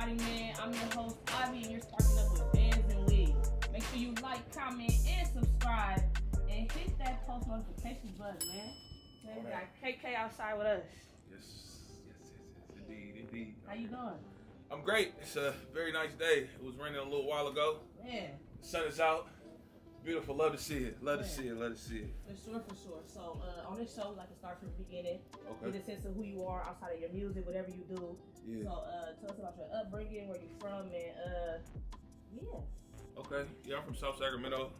everybody, man. I'm your host, Ivy, and you're sparking up with VANSNWEED. Make sure you like, comment, and subscribe, and hit that post notification button, man. We got Kakea outside with us. Yes, indeed. How you doing? I'm great. It's a very nice day. It was raining a little while ago. Man. The sun is out. Beautiful. Love to see it. Love to see it. For sure. So on this show, we like to start from the beginning. Okay. Get a sense of who you are outside of your music, whatever you do. Yeah. So tell us about your upbringing, where you from, and yeah. Okay. Yeah, I'm from South Sacramento.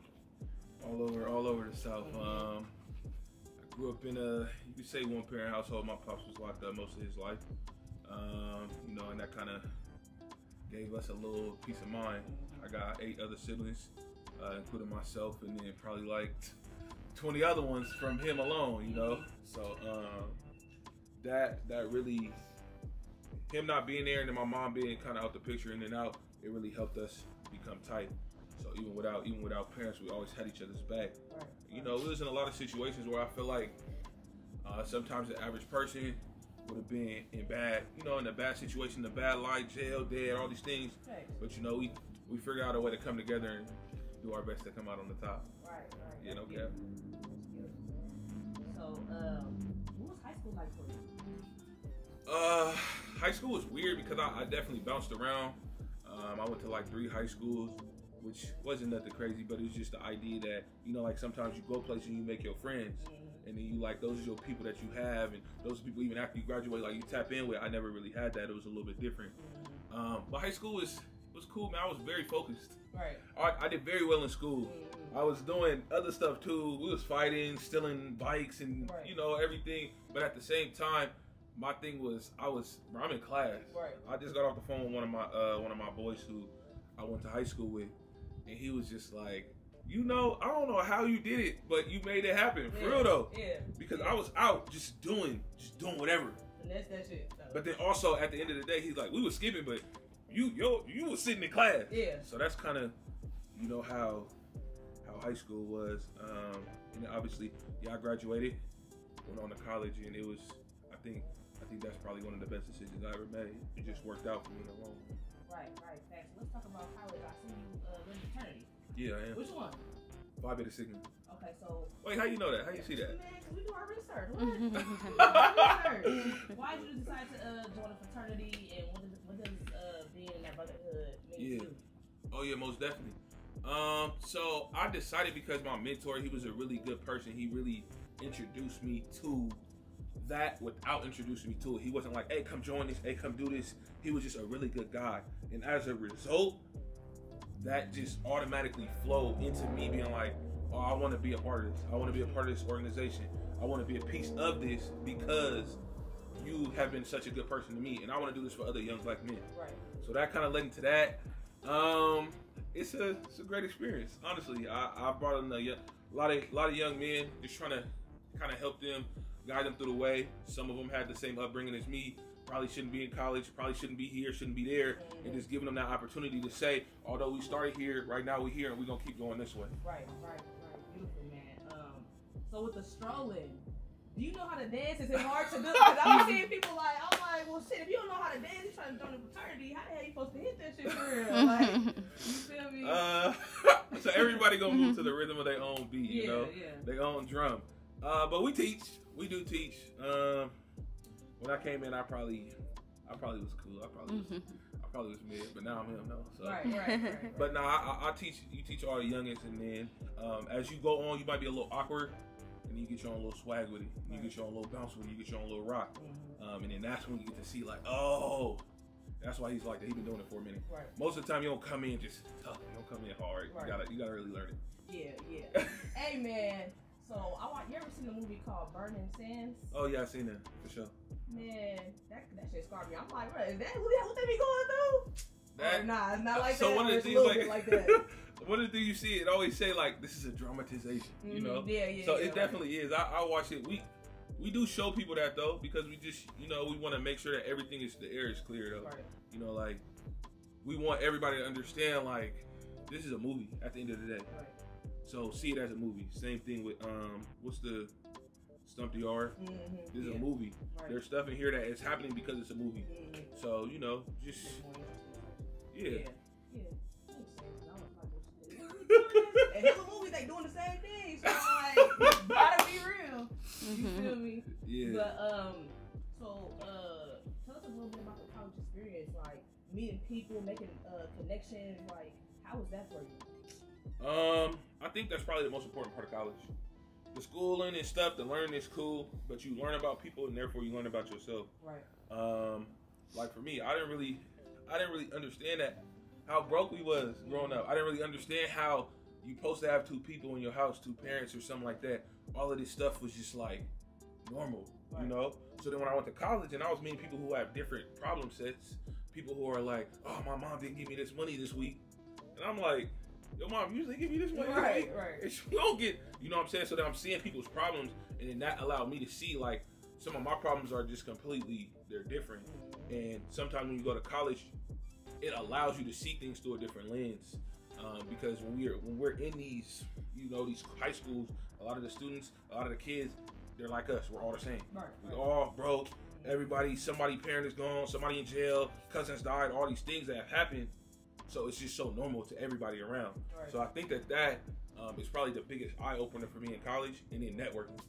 All over the South. I grew up in you could say one-parent household. My pops was locked up most of his life. You know, and that kind of gave us a little peace of mind. I got 8 other siblings, including myself, and then probably like 20 other ones from him alone, you know? So that really, him not being there and then my mom being kind of out the picture in and out, it really helped us become tight. So even without parents, we always had each other's back. Right. You know, we was in a lot of situations where I feel like sometimes the average person would have been in a bad situation, a bad life, jail, dead, all these things. Right. But you know, we figured out a way to come together and do our best to come out on the top. Right. Yeah, no cap. So, what was high school like for you? High school was weird because I definitely bounced around. I went to like 3 high schools, which wasn't nothing crazy, but it was just the idea that, you know, like sometimes you go places and you make your friends. And then you like, those are your people that you have, and those people even after you graduate, like you tap in with. I never really had that. It was a little bit different. But high school was cool, man. I was very focused. Right. I did very well in school. I was doing other stuff too. We was fighting, stealing bikes, and you know, everything. But at the same time, my thing was I'm in class. Right. I just got off the phone with one of my boys who I went to high school with, and he was just like, you know, I don't know how you did it, but you made it happen. For real though. Yeah. Because I was out just doing whatever. And that's that shit. So. But then also at the end of the day, he's like, we was skipping, but you was sitting in class. Yeah. So that's kind of, you know, how high school was. And obviously, yeah, I graduated, went on to college, and it was, I think that's probably one of the best decisions I ever made. It just worked out for me in the long run. Right. Thanks. Let's talk about college. I see you in fraternity. Yeah, I am. Which one? Phi Beta Sigma. Okay, so. Wait, how you know that? How you see that? Man, because we do our research. Why did you decide to join a fraternity, and what does being in that brotherhood mean to you? Oh yeah, most definitely. So I decided because my mentor, he was a really good person. He really introduced me to that without introducing me to it. He wasn't like, hey, come join this, hey, come do this. He was just a really good guy. And as a result, that just automatically flowed into me being like, oh, I want to be a part of this. I want to be a part of this organization. I want to be a piece of this because you have been such a good person to me, and I want to do this for other young black men. Right. So that kind of led into that. It's a great experience. Honestly, I brought in a lot of young men, just trying to kind of help them, guide them through the way. Some of them had the same upbringing as me. Probably shouldn't be in college, probably shouldn't be here, shouldn't be there, and just giving them that opportunity to say, although we started here, right now we're here, and we're gonna keep going this way. Right. Beautiful, man. So with the strolling, do you know how to dance? Is it hard to do? Because I'm seeing people I'm like, well, shit, if you don't know how to dance, you're trying to join a fraternity, how the hell you supposed to hit that shit for real? Like, you feel me? So everybody gonna move to the rhythm of their own beat, you know, their own drum. But we do teach. When I came in, I probably was cool. I probably was mid, but now I'm him though. So. Right. But now I teach. You teach all the youngins, and then as you go on, you might be a little awkward, and you get your own little swag with it. You get your own little bounce with it. You get your own little rock, and then that's when you get to see like, oh, that's why he's like that. He's been doing it for a minute. Right. Most of the time, you don't come in just tough. You don't come in hard. Right. You gotta really learn it. Yeah. Hey man. So you ever seen a movie called Burning Sands? Oh yeah, I seen that for sure. Man, that shit scarred me. I'm like, bro, is that what they be going through? Or nah, it's not like so that. One of the things like that. One of the things you see, it always say like this is a dramatization, you know? Yeah. So it definitely is. I watch it. We do show people that though, because we just, you know, we want to make sure that the air is clear though. Right. You know, like we want everybody to understand like this is a movie at the end of the day. Right. So see it as a movie. Same thing with what's the Stump the R? This is a movie. Right. There's stuff in here that is happening because it's a movie. So you know, just Yeah. Makes sense. I was like, well, shit. And hella movies, they doing the same thing. So I'm like, gotta be real. You feel me? Yeah. But so tell us a little bit about the college experience, like meeting people, making connections. Like, how was that for you? I think that's probably the most important part of college. The schooling and stuff, the learning is cool, but you learn about people and therefore you learn about yourself. Right. Like for me, I didn't really understand that how broke we was growing up. I didn't really understand how you supposed to have two people in your house, two parents or something like that. All of this stuff was just like normal, you know? So then when I went to college and I was meeting people who have different problem sets, people who are like, oh, my mom didn't give me this money this week. And I'm like, your mom usually give you this money. Right. And she don't get, you know what I'm saying? So then I'm seeing people's problems, and then that allowed me to see like some of my problems are just completely, they're different. And sometimes when you go to college, it allows you to see things through a different lens. Because when we're in these, you know, these high schools, a lot of the students, a lot of the kids, they're like us. We're all the same. We all broke. Everybody, somebody parent is gone, somebody in jail, cousins died, all these things that have happened. So it's just so normal to everybody around. So I think that is probably the biggest eye opener for me in college, and then networking.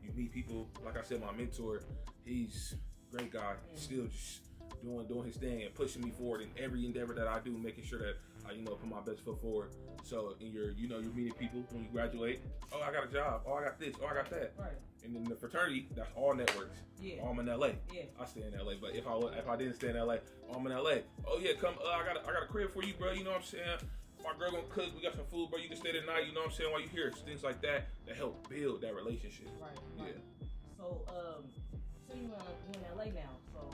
You meet people, like I said, my mentor, he's a great guy, still just doing his thing and pushing me forward in every endeavor that I do, making sure that I, you know, put my best foot forward. So in your, you know, you're meeting people when you graduate. Oh, I got a job. Oh, I got this. Oh, I got that. And then the fraternity, that's all networks. Oh, I'm in LA. I stay in LA. But if I didn't stay in LA, oh, I'm in LA. Oh yeah, come. I got a crib for you, bro. You know what I'm saying? My girl gonna cook. We got some food, bro. You can stay the night. You know what I'm saying? While you here, it's things like that help build that relationship. Yeah. So so you in LA now. So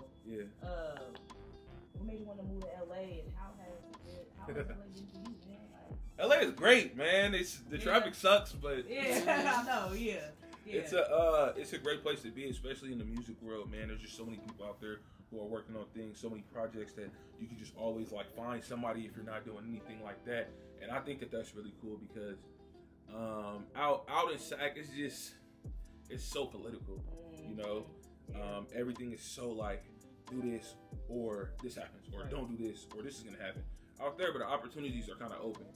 what made you want to move to LA, and how has LA been for you, man? LA is great, man. It's the traffic sucks, but I know. It's a great place to be, especially in the music world, man. There's just so many people out there who are working on things, so many projects that you can just always like find somebody if you're not doing anything like that. And I think that that's really cool because out in SAC, it's so political, you know. Everything is so like, do this or this happens, or don't do this or this is gonna happen. Out there, but the opportunities are kind of open.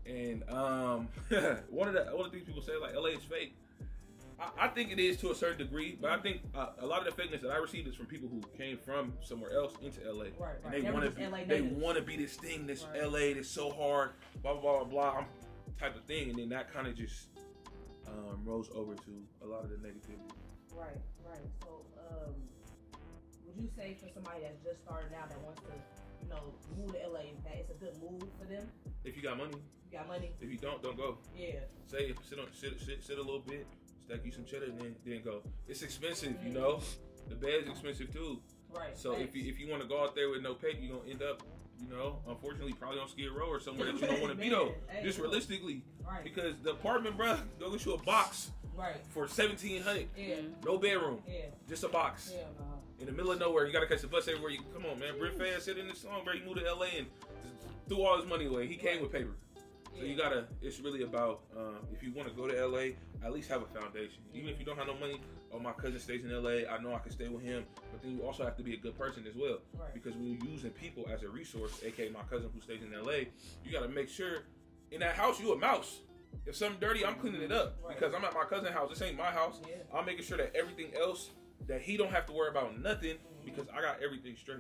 And one of the things people say, like, LA is fake. I think it is to a certain degree, but I think a lot of the fakeness that I received is from people who came from somewhere else into LA. And they want to be this thing, this LA, that's so hard, blah, blah, blah, blah, type of thing. And then that kind of just rose over to a lot of the negativity. Right. So, would you say for somebody that's just starting out that wants to, you know, move to LA, that it's a good move for them? If you got money. If you don't go. Say, sit a little bit. Stack you some cheddar and then go. It's expensive, you know. The bed's expensive too. So if you want to go out there with no paper, you're gonna end up, you know, unfortunately probably on Skid Row or somewhere that you don't want to be though. Just realistically, because the apartment, bro, go get you a box for $1,700. No bedroom, just a box. In the middle of nowhere, you gotta catch the bus everywhere. Come on, man. Brent Fayez said in this song, bro, he moved to LA and threw all his money away. He came with paper. So you gotta, it's really about, if you want to go to LA, at least have a foundation. Even if you don't have no money, oh, my cousin stays in LA, I know I can stay with him, but then you also have to be a good person as well. Because when you're using people as a resource, aka my cousin who stays in LA, you gotta make sure, in that house, you a mouse. If something dirty, I'm cleaning it up. Because I'm at my cousin's house, this ain't my house. I'm making sure that everything else, that he don't have to worry about nothing, because I got everything straight.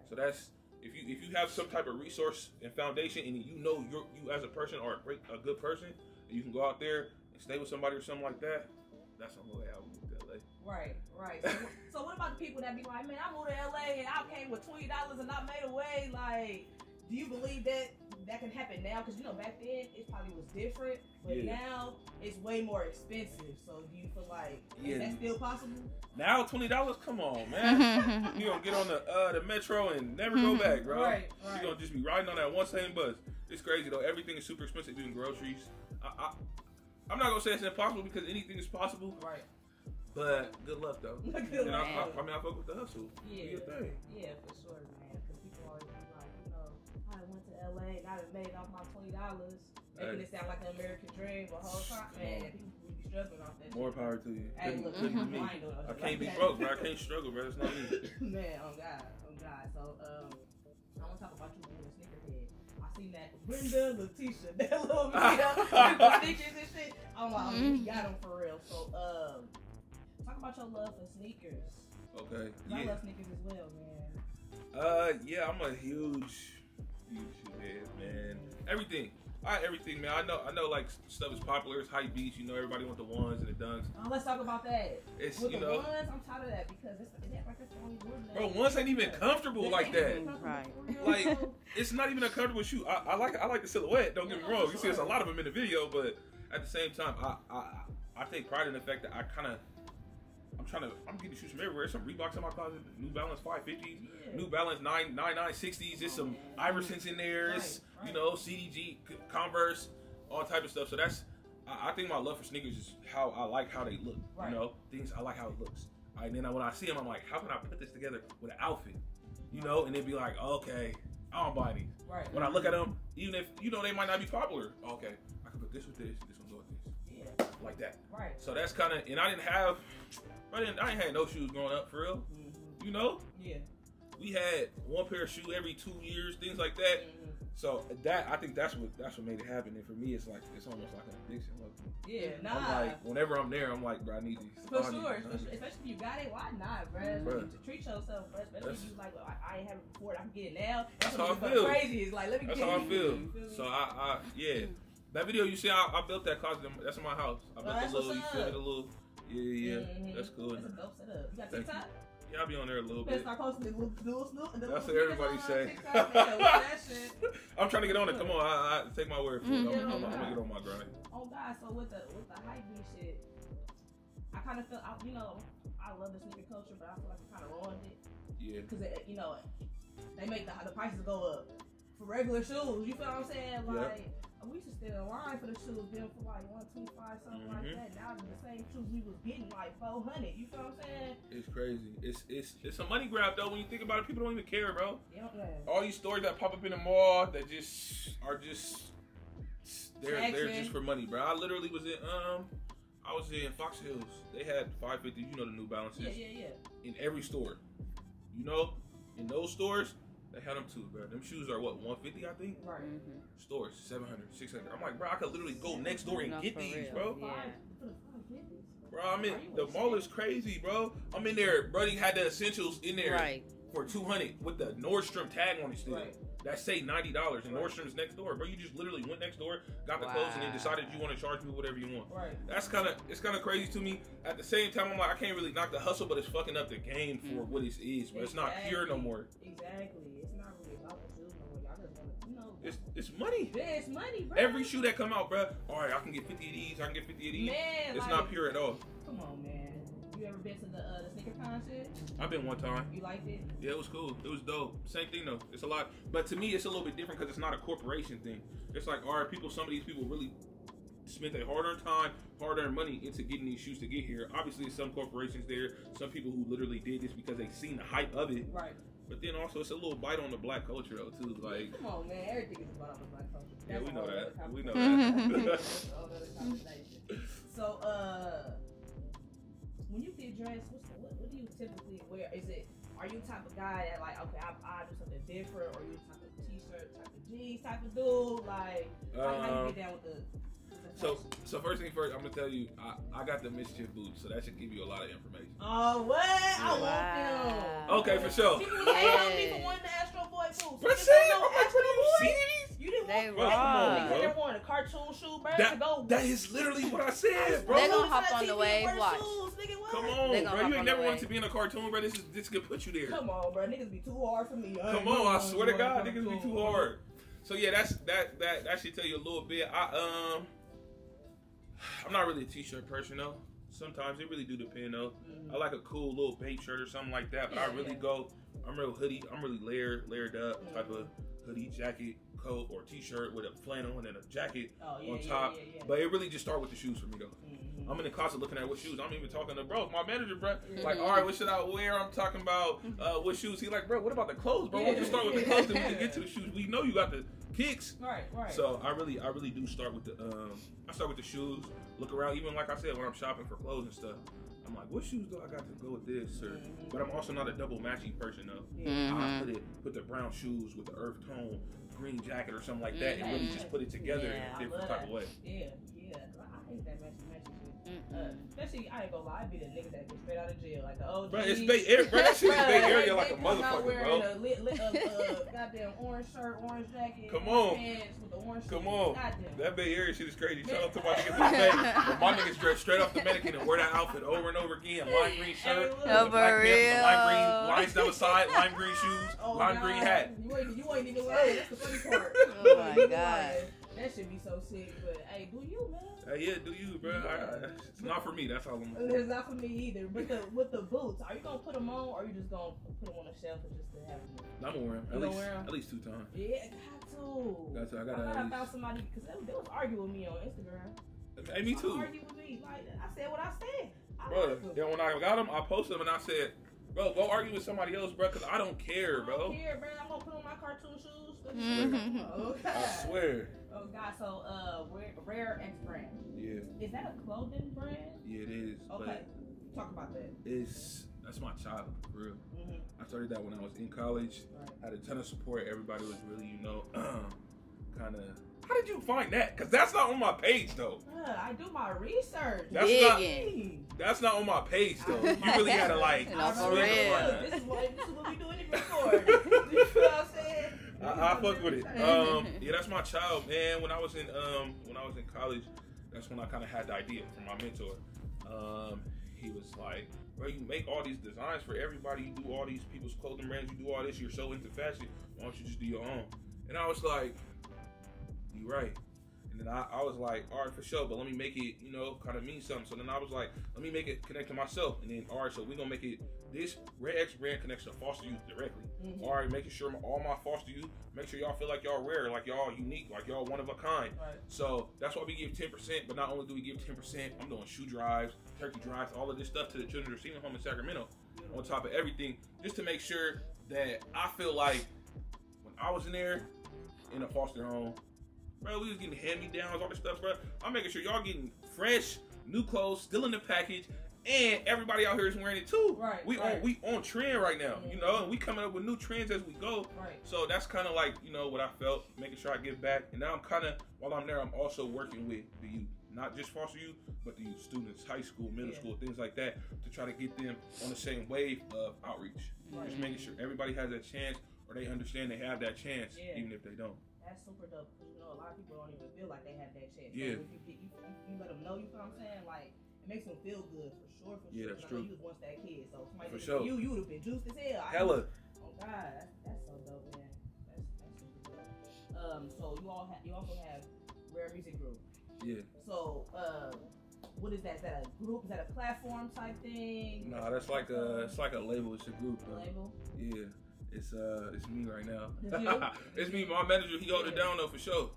So that's, if you have some type of resource and foundation, and you know you as a person are a good person, and you can go out there and stay with somebody or something like that, that's the only way I would move to LA. So what about the people that be like, man, I moved to LA and I came with $20 and I made away? Like, do you believe that can happen now? Because, you know, back then it probably was different, but now it's way more expensive. So do you feel like is that still possible? Now $20, come on, man. You gonna get on the metro and never go back, bro. You gonna just be riding on that one same bus. It's crazy though. Everything is super expensive, even groceries. I'm not gonna say it's impossible because anything is possible. But good luck though. I fuck with the hustle. Do your thing. For sure, man. Because people always be like, you know, I went to LA and I done made off my $20, making it sound like an American dream, but whole time, man, people be struggling off that. More power to you. Hey, look, me. I can't be broke, bro. I can't struggle, bro. It's not me. Man, on God. So, I want to talk about you being a seen that Brenda, Letitia, that little video with the sneakers and shit. I'm like, we got them for real. So, talk about your love for sneakers. Okay. I love sneakers as well, man. Yeah, I'm a huge shoehead, man. Everything. Everything, man. I know, like stuff is popular. It's hype beats. You know, everybody want the ones and the dunks. Let's talk about that. It's with you the know, ones, I'm tired of that because it's like that's the only one. Bro, ones ain't even comfortable like that. Right. Like, it's not even a comfortable shoe. I like the silhouette. Don't get me wrong. You see, there's a lot of them in the video, but at the same time, I take pride in the fact that I'm getting shoes from everywhere. Some Reeboks in my closet, New Balance 550s, New Balance 9960s. There's some Iversons in there. It's you know, CDG, Converse, all type of stuff. So I think my love for sneakers is how I like how they look. You know, I like how it looks. And then when I see them, I'm like, how can I put this together with an outfit? You know, and they'd be like, okay, I don't buy these. When I look at them, even if you know they might not be popular, okay, I can put this with this one go with this, like that. So that's kind of, and I didn't have no shoes growing up for real. You know, we had one pair of shoes every 2 years, things like that. So I think that's what made it happen. And for me, it's almost like an addiction. I'm like, whenever I'm there, I'm like, bro, I need these. For sure. Especially if you got it, why not, bro? To treat yourself, bro. Especially if you like, well, I ain't have it before, I can get it now. That's how I feel. Crazy. It's like, let me that's get it. That's how I feel. So yeah. That video you see, I built that closet. That's in my house. I built a little, you feel it, a little. Yeah. That's cool. That's a dope setup. You got TikTok? Yeah, I'll be on there a little bit. Start posting the little snoop. That's what everybody say. I'm trying to get on it. Come on, I take my word for it. I'm gonna get on my grind. Oh God, so with the hype beat shit, I kind of feel, you know, I love the sneaker culture, but I feel like it kind of ruined it. Yeah. Because you know, they make the prices go up for regular shoes. You feel what I'm saying? Like. We used to stand in line for the shoes, them for like $125, something like that. Now the same shoes we was getting like $400. You feel what I'm saying? It's crazy. It's a money grab though. When you think about it, people don't even care, bro. All these stores that pop up in the mall that are they're just for money, bro. I literally was in Fox Hills. They had 550. You know the New Balances. Yeah. In every store, you know, in those stores. They had them too, bro. Them shoes are what, 150, I think? Right. Stores, 700, 600. I'm like, bro, I could literally go next door and get these, bro. Yeah. Bro, I mean, the mall is crazy, bro. I'm in there, bro. He had the essentials in there for $200 with the Nordstrom tag on it still. That say $90, and Nordstrom's next door, bro. You just literally went next door, got the clothes, and then decided you want to charge me whatever you want. That's it's kind of crazy to me. At the same time, I'm like, I can't really knock the hustle, but it's fucking up the game for what it is, bro. It's not pure no more. Exactly. It's not really about the shoes no more. Y'all just want to, you know. It's money. Yeah, it's money, bro. Every shoe that come out, bro. All right, I can get 50 of these. I can get 50 of these. Man, it's not pure at all. Come on, man. You ever been to the sneaker con shit? I've been one time. You liked it? Yeah, it was cool. It was dope. Same thing though. It's a lot, but to me, it's a little bit different because it's not a corporation thing. It's like, all right, some of these people really spent their hard-earned time, hard-earned money into getting these shoes to get here. Obviously, some corporations there, some people who literally did this because they seen the hype of it. Right. But then also, it's a little bite on the black culture though too. Like, come on, man, everything is a bite on the black culture. Yeah, we know that. We know that. So, when you get dressed, what do you typically wear? Are you the type of guy that like, okay, I do something different, or are you the type of t-shirt, type of jeans, type of dude? Like how you get down with the So first thing first, I'm gonna tell you, I got the mischief boots, so that should give you a lot of information. Oh, what? I want them. Okay, for sure. People hate on me for wanting the Astro Boy boots. But see, you didn't want them. They wanted a cartoon shoe, bro. To go. That is literally what I said, bro. They're gonna hop on the wave. Watch. Come on, bro. You ain't never wanted to be in a cartoon, bro. This could put you there. Come on, bro. Niggas be too hard for me. Come on, I swear to God, niggas be too hard. So yeah, that should tell you a little bit. I'm not really a t-shirt person though. Sometimes it really do depend though. I like a cool little bait shirt or something like that, but I really go. I'm real hoodie. I'm really layered up type of hoodie, jacket, coat, or t-shirt with a flannel and then a jacket on top. But it really just start with the shoes for me though. I'm in the closet looking at what shoes. I'm even talking to bro, my manager, bro. Like, all right, what should I wear? I'm talking about what shoes. He like, bro, what about the clothes, bro? We'll just start with the clothes, then we can get to the shoes. We know you got the kicks. Right. So I really do start with the I start with the shoes. Look around, even like I said, when I'm shopping for clothes and stuff. I'm like, what shoes do I got to go with this? Or, but I'm also not a double matching person though. Mm-hmm. I put the brown shoes with the earth tone, green jacket or something like that, and really just put it together in a different type of way. Yeah. I hate that matching shit. Especially, I ain't gonna lie, I be the niggas that get straight out of jail, like the OG. Bro, it's Bay Area, bro. That shit is Bay Area like a motherfucker, bro. Goddamn orange shirt, orange jacket. Come on. Pants with the orange Come shoes. on. Goddamn. That Bay Area shit is crazy. Shout out to my niggas in the Bay. But my niggas dress straight off the mannequin and wear that outfit over and over again. Lime green shirt, the black pants, the lime green lines down the side, lime green shoes, lime green hat. You ain't even wearing it. That's the funny part. Oh my god. That should be so sick, but hey, do you, man? Yeah, do you, bro? It's not for me. That's all I'm. It's not for me either. But with the boots, are you gonna put them on, or are you just gonna put them on the shelf and just to have them? I'm gonna wear them at least 2 times. Yeah, got to. I gotta found somebody because they was arguing with me on Instagram. Hey, me too. Arguing with me, like I said what I said. Bro, yeah, when I got them, I posted them and I said, bro, go argue with somebody else, bro, because I don't care, bro. I don't care, bro. I'm gonna put on my cartoon shoes. Oh, God. I swear. Oh God, so Rare X brand. Yeah. Is that a clothing brand? Yeah, it is. Okay. Talk about that. That's my child, for real. I started that when I was in college. Right. Had a ton of support. Everybody was really, kind of. How did you find that? Because that's not on my page, though. I do my research. That's not on my page, though. You really gotta like. This is what we doing it for. You know what I'm saying? I fuck with it. Yeah, that's my child, man. When I was in college, that's when I kind of had the idea from my mentor. He was like, bro, you make all these designs for everybody. You do all these people's clothing brands. You do all this. You're so into fashion. Why don't you just do your own? And I was like, you right. And then I was like, all right, for sure, but let me make it, kind of mean something. So then I was like, let me make it connect to myself. And then, all right, so we're going to make it, this Rare X brand connects to foster youth directly. All right, making sure all my foster youth, make sure y'all feel like y'all rare, like y'all unique, like y'all one of a kind. Right. So that's why we give 10%, but not only do we give 10%, I'm doing shoe drives, turkey drives, all of this stuff to the children's receiving home in Sacramento, on top of everything, just to make sure that I feel like when I was in there, in a foster home, bro, we was getting hand-me-downs, all this stuff, bro. I'm making sure y'all getting fresh, new clothes, still in the package, and everybody out here is wearing it too. Right. We on trend right now, and we coming up with new trends as we go. Right. So that's kind of like, what I felt, making sure I give back. And now I'm kind of, while I'm there, I'm also working with the youth. Not just foster youth, but the youth students, high school, middle school, things like that, to try to get them on the same wave of outreach. Right. Just making sure everybody has that chance, or they understand they have that chance, even if they don't. That's super dope. A lot of people don't even feel like they have that chance. Yeah. So if you let them know, you know what I'm saying? Like, it makes them feel good for sure. Yeah, that's true. You was once that kid, so somebody for sure. You would have been juiced as hell. Hella. Oh God, that's so dope, man. That's super dope. So you also have Rare Music Group. Yeah. So what is that? Is that a group? Is that a platform type thing? No, that's like it's like a label. It's a group. A label. Yeah. It's me right now. It's me, my manager. He hold it down though for sure.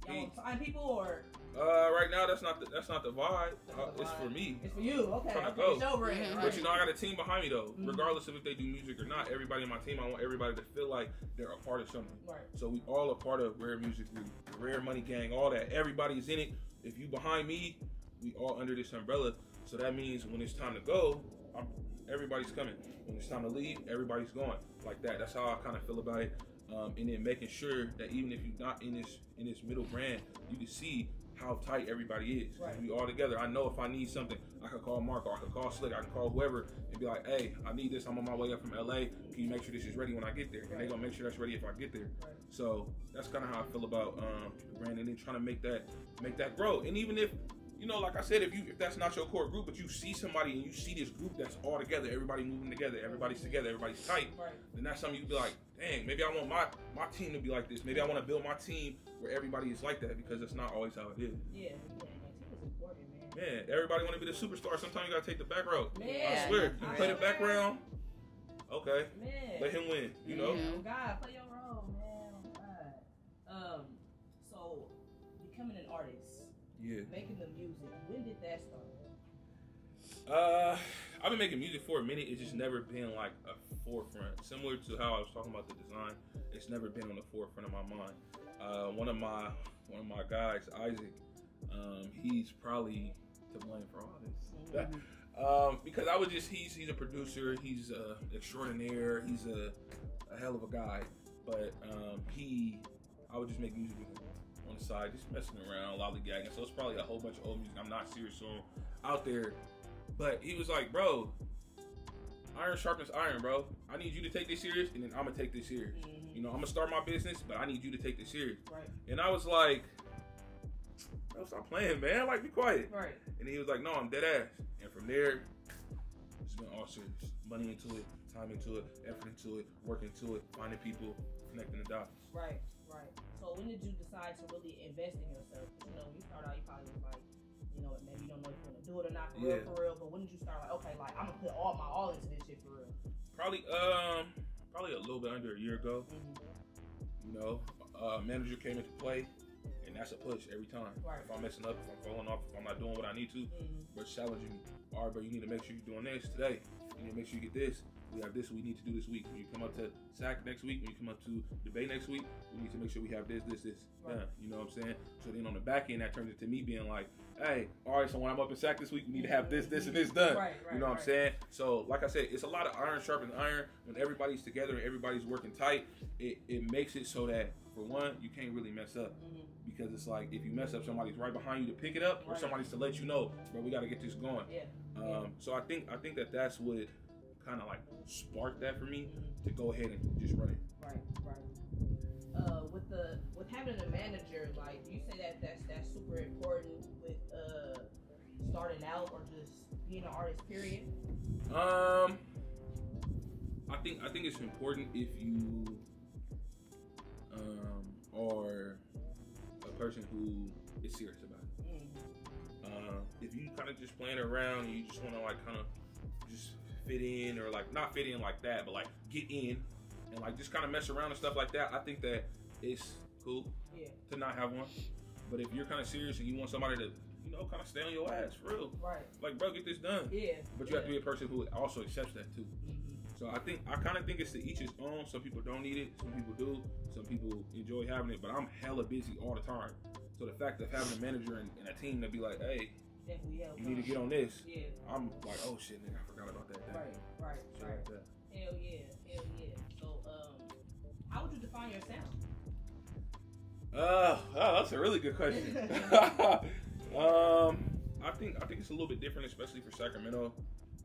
Y'all sign people or? Right now that's not the vibe. It's for me. It's for you. Okay. Trying to go. But I got a team behind me though. Regardless of if they do music or not, everybody in my team, I want everybody to feel like they're a part of something. Right. So we all a part of Rare Music Group, Rare Money Gang, all that. Everybody's in it. If you behind me, we all under this umbrella. So that means when it's time to go, everybody's coming. When it's time to leave, everybody's going. Like that. That's how I kind of feel about it. And then making sure that even if you're not in this middle brand, you can see how tight everybody is. Right. We all together. I know if I need something, I can call Marco, I can call Slick, I can call whoever and be like, hey, I need this. I'm on my way up from LA. Can you make sure this is ready when I get there? And they're gonna make sure that's ready if I get there. Right. So that's kind of how I feel about the brand, and then trying to make that grow. And even if, like I said, if that's not your core group, but you see somebody and you see this group that's all together, everybody moving together, everybody's together, everybody's tight, then that's something you'd be like, dang, maybe I want my team to be like this. Maybe I want to build my team where everybody is like that, because that's not always how it is. Yeah, team is important, man. Man, everybody want to be the superstar. Sometimes you got to take the back road. Man, I swear, you play the background, okay, let him win, Oh God, play your role, man. Oh God. So, becoming an artist. Yeah. Making the music. When did that start? I've been making music for a minute. It's just never been like a forefront. Similar to how I was talking about the design, it's never been on the forefront of my mind. One of my guys, Isaac, he's probably to blame for all this. Because I was just, he's a producer, he's extraordinaire, he's a hell of a guy, but I would just make music with him on the side, just messing around, lollygagging. So it's probably a whole bunch of old music I'm not serious on out there. But he was like, bro, iron sharpens iron, bro. I need you to take this serious, and then I'm gonna take this serious. Mm-hmm. You know, I'm gonna start my business, but I need you to take this serious. Right. And I was like, bro, stop playing, man. Like, be quiet. Right. And he was like, no, I'm dead ass. And from there, it's been all serious. Money into it, time into it, effort into it, work into it, finding people, connecting the dots. Right, right. So when did you decide to really invest in yourself? You know, when you start out, you probably was like, you know, maybe you don't know if you want to do it or not for real. But when did you start like, okay, like I'm gonna put all my all into this shit for real? Probably a little bit under a year ago. Mm-hmm. You know, manager came into play, and that's a push every time. Right. If I'm messing up, if I'm falling off, if I'm not doing what I need to, but challenging me. All right, but you need to make sure you're doing this today. You need to make sure you get this. We have this we need to do this week. When you come up to SAC next week, when you come up to debate next week, we need to make sure we have this right. done. You know what I'm saying? So then on the back end, that turns into me being like, hey, all right, so when I'm up in SAC this week, we need to have this, and this done. Right, you know what I'm saying? So like I said, it's a lot of iron sharpens iron. When everybody's together and everybody's working tight, it makes it so that, for one, you can't really mess up. Because it's like, if you mess up, somebody's right behind you to pick it up, or somebody's to let you know, bro, we got to get this going. Yeah. So I think that's what kind of like sparked that for me to go ahead and just run it. Right. With having a manager, like, do you say that's super important with starting out or just being an artist, period? I think it's important if you are a person who is serious about it. If you kind of just playing around and you just want to like kind of just fit in, or like not fit in like that, but like get in and like just kind of mess around and stuff like that, I think that it's cool to not have one. But if you're kind of serious and you want somebody to, you know, kind of stay on your ass for real, right? Like, bro, get this done. Yeah. But you have to be a person who also accepts that too. So I kind of think it's to each his own. Some people don't need it. Some people do. Some people enjoy having it. But I'm hella busy all the time. So the fact of having a manager and a team to be like, hey, you need to get on this. Yeah. I'm like, oh shit, nigga, I forgot about that. Right. Like that. Hell yeah. So, how would you define your sound? That's a really good question. I think it's a little bit different, especially for Sacramento.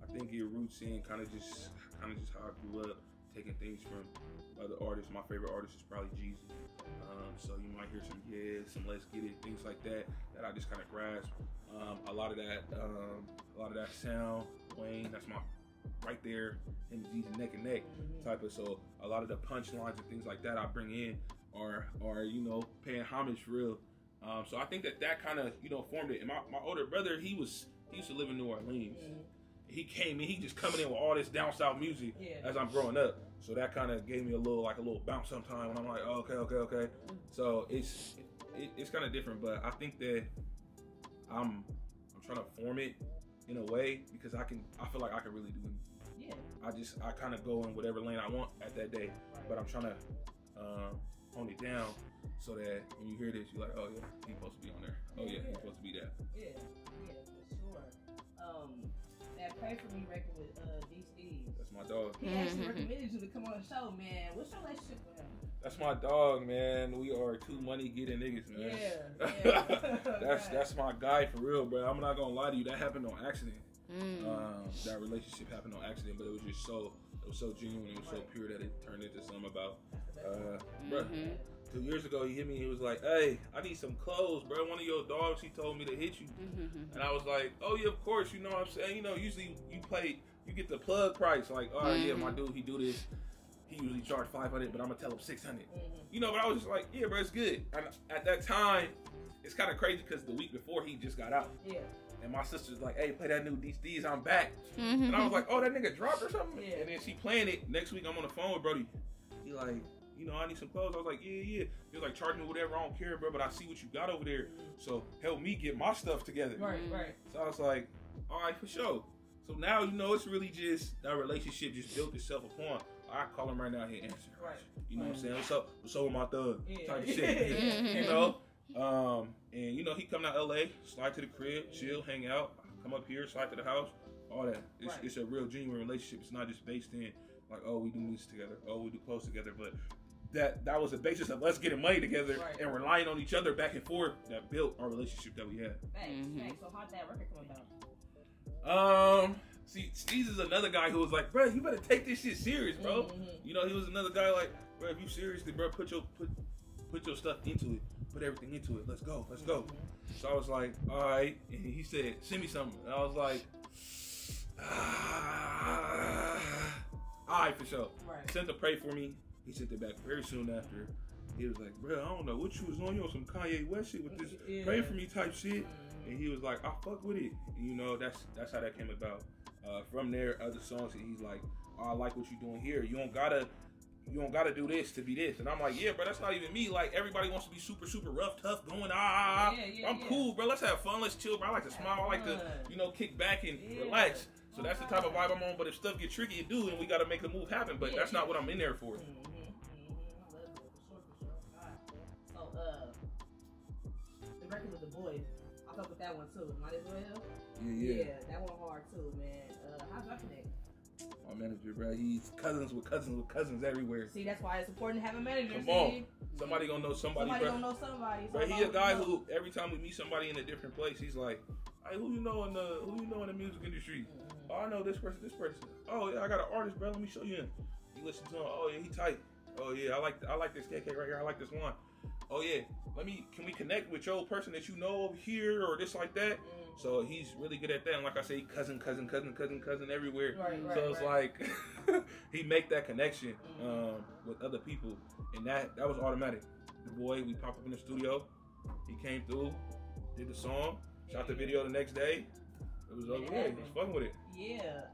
I think it roots in kind of just how I grew up, taking things from other artists. My favorite artist is probably Jeezy. So you might hear some some Let's Get It, things like that I just kind of grasp. A lot of that sound, Wayne, that's my right there, him and Jeezy neck and neck type of. So a lot of the punchlines and things like that I bring in are you know, paying homage for real. So I think that kind of, you know, formed it. And my older brother, he used to live in New Orleans. He came in, he just coming in with all this down south music as I'm growing up. So that kind of gave me a little bounce sometime when I'm like, oh, okay. So it's kind of different, but I think that I'm trying to form it in a way because I feel like I can really do it. Yeah. I kind of go in whatever lane I want at that day, but I'm trying to hone it down so that when you hear this, you're like, oh yeah, he's supposed to be on there. Oh yeah, he's supposed to be that. Yeah, for sure. That Pray For Me record with D-Steve. That's my dog. He actually recommended you to come on the show, man. What's your relationship with him? That's my dog, man. We are two money getting niggas, man. Yeah. That's my guy for real, bro. I'm not gonna lie to you. That happened on accident. That relationship happened on accident, but it was just so genuine. It was so pure that it turned into something about, bro. 2 years ago, he hit me. He was like, "Hey, I need some clothes, bro. One of your dogs, he told me to hit you." And I was like, "Oh yeah, of course. You know what I'm saying? You know, usually you get the plug price. Like, oh yeah, my dude, he do this. He usually charge $500, but I'm gonna tell him $600. You know, but I was just like, yeah, bro, it's good. And at that time, it's kind of crazy because the week before he just got out. Yeah. And my sister's like, hey, play that new DC's, I'm back. And I was like, oh, that nigga dropped or something? Yeah. And then she playing it. Next week, I'm on the phone with Brody. He like, you know, I need some clothes. I was like, yeah. He was like, charge me whatever, I don't care, bro, but I see what you got over there. So help me get my stuff together. Right. So I was like, all right, for sure. So now, you know, it's really just, that relationship just built itself upon. I call him right now, he answer. Right. You know what I'm saying? What's up with my thug? Type of shit. You know? And, you know, he come to LA, slide to the crib, chill, hang out, come up here, slide to the house, all that. It's a real genuine relationship. It's not just based in like, oh, we do music together, oh, we do clothes together, but that was the basis of us getting money together and relying on each other back and forth that built our relationship that we had. Thanks. So how'd that record come about? See, Steez is another guy who was like, bro, you better take this shit serious, bro. You know, he was another guy like, bro, if you seriously, bro, put your stuff into it, put everything into it. Let's go. So I was like, all right. And he said, send me something. And I was like, all right, for sure. Right. Sent to Pray For Me. He sent it back very soon after. He was like, bro, I don't know what you was on. You on some Kanye West shit with this Pray For Me type shit. And he was like, I fuck with it. And, you know, that's how that came about. From there, other songs, and he's like, oh, I like what you're doing here. You don't gotta do this to be this. And I'm like, yeah, bro, that's not even me. Like, everybody wants to be super, super rough, tough, going, I'm cool, bro. Let's have fun. Let's chill, bro. I like to smile. I like to, you know, kick back and relax. So that's the type of vibe I'm on. But if stuff get tricky, it do, and we got to make the move happen. But that's not what I'm in there for. So, the record with the boys, I fuck with that one too. Might as well. Yeah, that one hard too, man. How's that connect? My manager, bro, he's cousins with cousins everywhere. See, that's why it's important to have a manager. Come on. Somebody gonna know somebody, bro. Gonna know somebody. Bro, he a guy who every time we meet somebody in a different place, he's like, hey, who you know in the music industry? Oh, I know this person. Oh yeah, I got an artist, bro. Let me show you him. You listen to him. Oh yeah, he tight. Oh yeah, I like this Kakea right here. I like this one. Oh yeah, can we connect with your person that you know over here or this like that? So he's really good at that. And like I say, cousin everywhere. So it's like he make that connection with other people, and that was automatic. The boy, we popped up in the studio. He came through, did the song, shot the video the next day. It was okay. He was fucking with it. Yeah.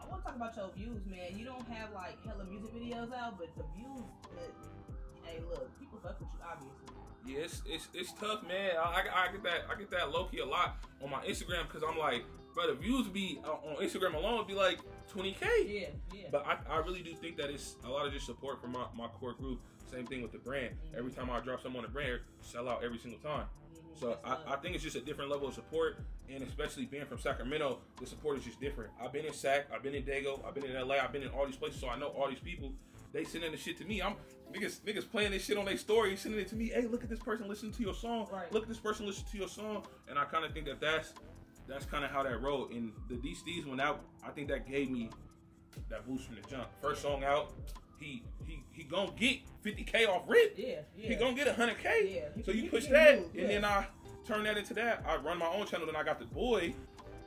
I want to talk about your views, man. You don't have like hella music videos out, but the views. Hey, look, people fuck with you, obviously. Yeah, it's tough, man. I get that low key a lot on my Instagram because I'm like, bro, the views be on Instagram alone be like 20K. Yeah. But I really do think that it's a lot of just support from my core group. Same thing with the brand. Every time I drop something on the brand, sell out every single time. So I think it's just a different level of support, and especially being from Sacramento, the support is just different. I've been in Sac, I've been in Dago, I've been in LA, I've been in all these places, so I know all these people. They sending the shit to me. Niggas playing this shit on their story, sending it to me. Hey, look at this person listening to your song. Right. Look at this person listening to your song. And I kind of think that's kind of how that rolled. And the DC's went out. I think that gave me that boost from the jump. First song out, he gonna get 50K off rip. Yeah. He gonna get 100K. Yeah. So you push that, and then I turn that into that. I run my own channel, then I got the boy.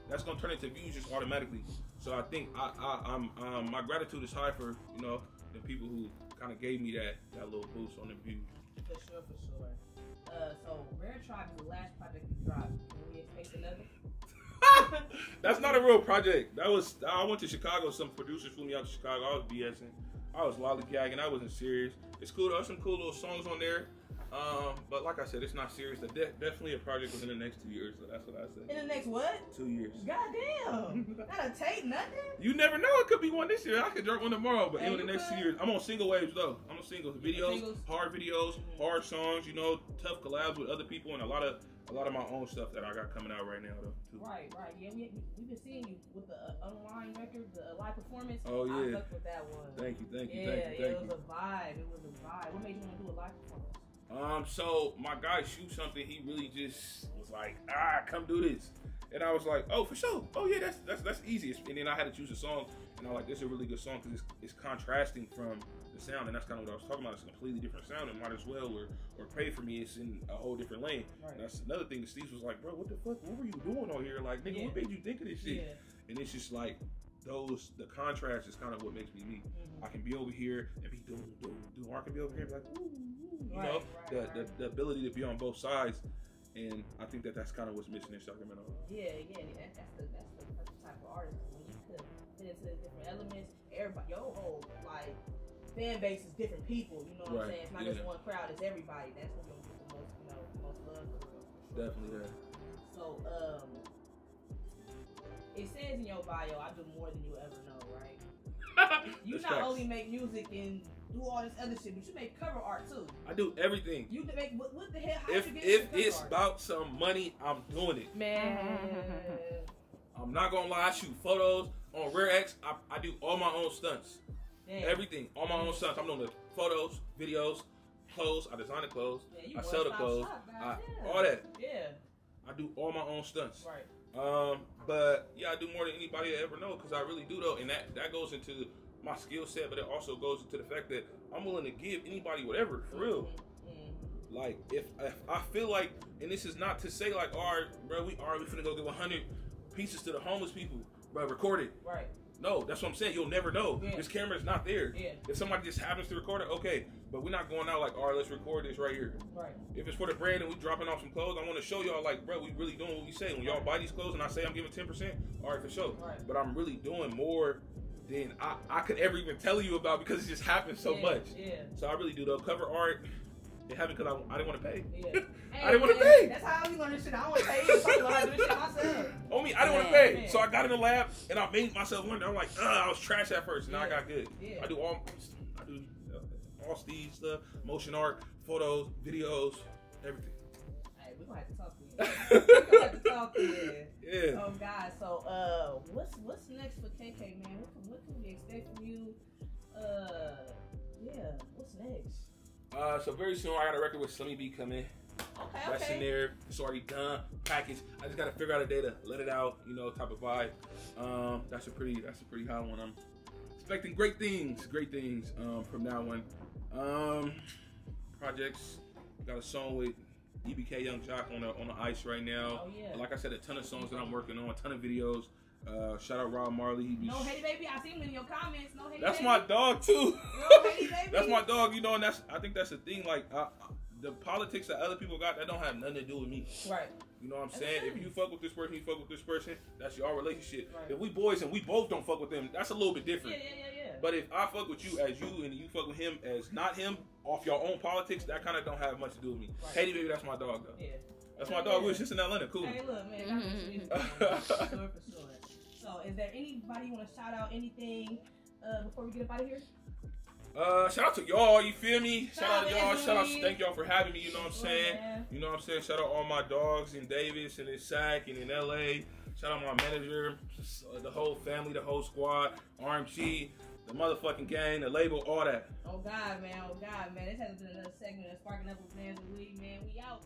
That's gonna turn into views just automatically. So I think I'm my gratitude is high for the people who kind of gave me that little boost on the views. For sure. So Rare Tribe is the last project you dropped. Can we expect another? That's not a real project. I went to Chicago. Some producers flew me out to Chicago. I was BSing. I was lollygagging. I wasn't serious. It's cool. There's some cool little songs on there. But like I said, it's not serious. Definitely a project within the next 2 years. So that's what I said. In the next what? 2 years. Goddamn. Not a tape, nothing? You never know. It could be one this year. I could drop one tomorrow. But in the next 2 years, I'm on single waves though. I'm on singles, videos, hard songs. Tough collabs with other people, and a lot of my own stuff that I got coming out right now though. Too. Right. Yeah, we've been seeing you with the online record, the live performance. Oh yeah. I fucked with that one. Thank you. It was a vibe. What made you want to do a live performance? So my guy shoot something. He really just was like, come do this, and I was like, oh, for sure. Oh yeah, that's easiest. And then I had to choose a song, and I'm like, this is a really good song because it's contrasting from the sound, and that's kind of what I was talking about. It's a completely different sound, and might as well or Pray For Me. It's in a whole different lane. Right. And that's another thing. The Steve was like, bro, what the fuck? What were you doing on here? Like, nigga, what made you think of this shit? Yeah. And it's just like the contrast is kind of what makes me me. I can be over here and be doing, or I can be over here and be like, ooh. The ability to be on both sides, and I think that's kind of what's missing in Sacramento. Yeah, that's the type of artist when you could fit into the different elements. Everybody, your whole like fan base is different people. You know what I'm saying? It's not just one crowd; it's everybody. That's what you get the most love. Definitely that. So, it says in your bio, "I do more than you ever know." Right? You not only make music and do all this other shit, but you make cover art too. I do everything. You make what the hell? If it's about some money, I'm doing it. Man, I'm not gonna lie, I shoot photos on Rare X. I do all my own stunts. Damn. Everything, all my own stunts. I'm doing the photos, videos, clothes. I design the clothes. Yeah, I sell the clothes. All that. Yeah. I do all my own stunts. Right. But yeah, I do more than anybody ever know because I really do though, and that goes into my skill set, but it also goes into the fact that I'm willing to give anybody whatever, for real. Like if I feel like, and this is not to say like, all right, bro, we finna go give 100 pieces to the homeless people, bro, record it. Right. No, that's what I'm saying. You'll never know. Yeah. This camera's not there. Yeah. If somebody just happens to record it, okay. But we're not going out like, all right, let's record this right here. Right. If it's for the brand and we dropping off some clothes, I want to show y'all like, bro, we really doing what we say. When y'all buy these clothes and I say I'm giving 10%, all right, for sure. Right. But I'm really doing more than I could ever even tell you about because it just happens so much. Yeah. So I really do though. Cover art, it happened because I didn't want to pay. Yeah. I didn't want to pay. That's how I was learning shit. I don't want to pay you. I'm going to do this shit myself. On me, I didn't want to pay. Man. So I got in the lab and I made myself learn. I'm like, I was trash at first. And now I got good. Yeah. I do all Steve stuff, motion art, photos, videos, everything. Hey, we're going to have to talk to you. We're going to have to talk to you. Yeah. Oh, God. So, what's next for KK, man? What can we expect from you? Yeah, what's next? So very soon I got a record with Slimmy B coming. Okay, That's in there. It's already done, packaged. I just gotta figure out a day to let it out, you know, type of vibe. That's a pretty hot one. I'm expecting great things from now on. Projects. Got a song with EBK Young Jock on the ice right now. Oh yeah. Like I said, a ton of songs that I'm working on, a ton of videos. Shout out Rob Marley. No Haiti Baby, I seen him in your comments. No Haiti That's Baby. my dog too. No Haiti Baby. That's my dog, you know, and I think that's the thing. Like the politics that other people got, that don't have nothing to do with me. Right. You know what I'm saying? If you fuck with this person, you fuck with this person. That's your relationship. Right. If we boys and we both don't fuck with them, that's a little bit different. Yeah. But if I fuck with you as you and you fuck with him as not him, off your own politics, that kind of don't have much to do with me. Right. Haiti Baby, that's my dog though. Yeah. That's my dog. We was just in Atlanta. Cool. Hey, look, man. For sure. So, is there anybody you want to shout out? Anything before we get up out of here? Shout out to y'all, you feel me? Shout out to y'all, shout out, thank y'all for having me, you know what I'm saying? You know what I'm saying? Shout out all my dogs in Davis and in SAC and in LA. Shout out my manager, the whole family, the whole squad, RMG, the motherfucking gang, the label, all that. Oh God, man, This has been another segment of Sparking Up with Vans and Weed, man. We out.